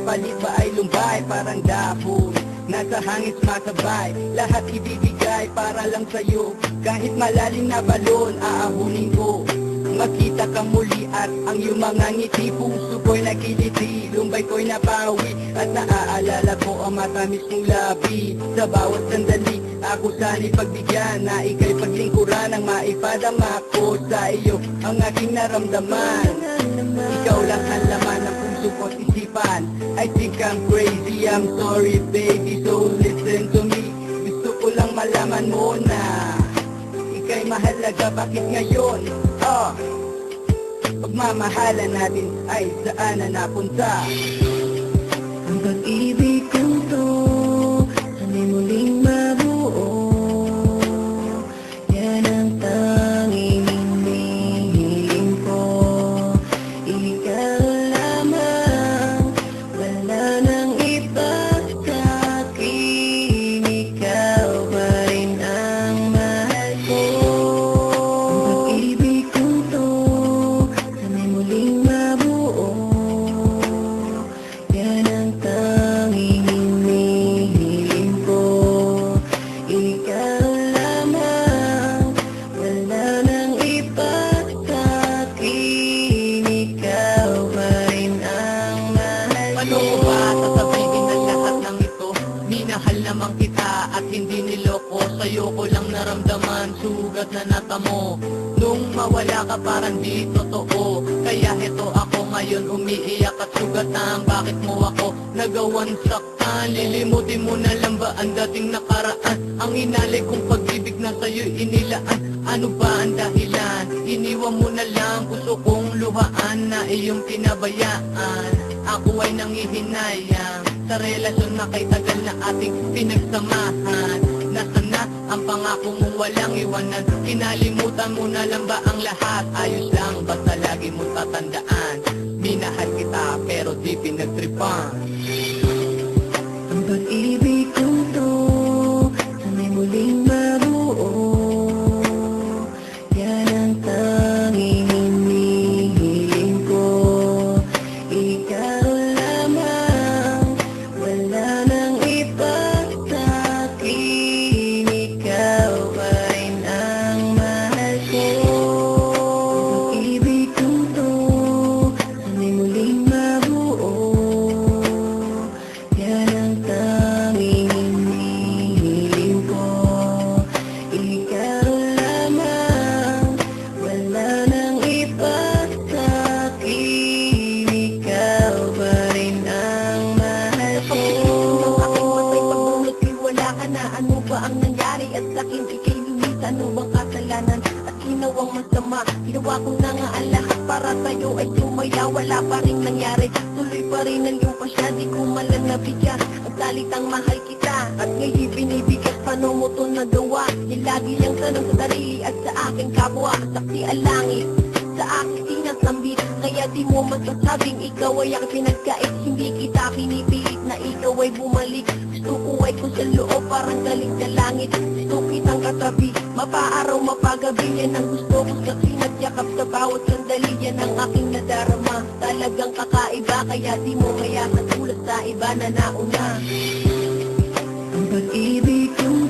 kapalit ba ay lumbay? Parang dapon, nasa hangis masabay. Lahat ibibigay para lang sa'yo. Kahit malalim na balon, aahunin ko. Makita ka muli at ang iyong mga ngiti. Puso ko'y nakiliti, lumbay ko'y napawi. At naaalala ko ang matamis mong labi. Sa bawat sandali, ako sana'y pagbigyan. Na ika'y paglingkuran ang maipadama ko sa iyo ang aking naramdaman. Ikaw lang ang laman ng puso ko't isipan. I think I'm crazy, I'm sorry baby, so listen to me. Gusto ko lang malaman mo na ika'y mahalaga, bakit ngayon? Pagmamahalan natin ay saan na napunta? Ang pag-ibig kong to, sana'y muling mabuo. Yan ang tanging hinihiling ko. Ikaw lamang, wala nang iba sa akin. Ikaw pa rin ang mahal ko. Ang pag-ibig kong to, sana'y muling mabuo. Yan ang tanging hinihiling ko. Ikaw lamang, wala nang iba sa akin. Ikaw pa rin ang mahal ko. Paano ko ba sasabihin ang lahat ng ito? Minahal naman kita at hindi niloko. Sa'yo ko lang naramdaman, sugat na natamo. Nung mawala ka parang di totoo. Kaya heto ako ngayon umiiyak at sugatan. Bakit mo ako nagawan saktan? Lilimutin mo na lang ba ang dating nakaraan? Ang inalay kong pag-ibig na sa'yo'y inilaan. Ano ba ang dahilan? Iniwan mo na lang, gusto kong luhaan na iyong pinabayaan. Ako ay nangihinayang sa relasyon na kay tagal na ating pinagsamahan. Nasaan na ang pangako mong walang iwanan? Kinalimutan mo na lang ba ang lahat? Ayos lang, basta lagi mong tatandaan. Minahal kita pero di pinagtripan. Ang pag-ibig kong to, sana'y muling mabuo. Yan ang tanging hinihiling ko. Ikaw lamang, wala nang iba sa akin. Ikaw pa rin ang mahal ko. Ang pag-ibig kong to, sana'y muling mabuo. Yan ang tanging hinihiling ko. Ikaw lamang, wala nang iba sa akin. Ikaw pa rin ang mahal ko. Ng aking matay pagbunot wala ka na. Ano ba ang nangyari at sa'kin ika'y lumis? Ano bang kasalanan at ginawang masama? Ginawa ko na nga ang lahat para sa'yo ay sumaya. Wala pa rin nangyari, tuloy pa rin ang iyong pasya. Di ko malang nabigyan ang salitang mahal kita. At ngayon binibigyan, paano mo to nagawa? Nilagi niyang tanong sa darili at sa aking kapwa. Saksi ang langit, sa aking sinasambit. Kaya di mo masasabing ikaw ay ang pinagkait. Hindi kita pinipilit na ikaw ay bumalik. Gusto ko ay kung sa loob parang galing sa langit. Gusto kitang katabi, mapaaraw mapagabi. Yan ang gusto ko sa sinatyakap sa bawat sandali. Yan ang aking nadarama, talagang kakaiba. Kaya di mo kaya katulad sa iba na nauna. Ang pag-ibig kong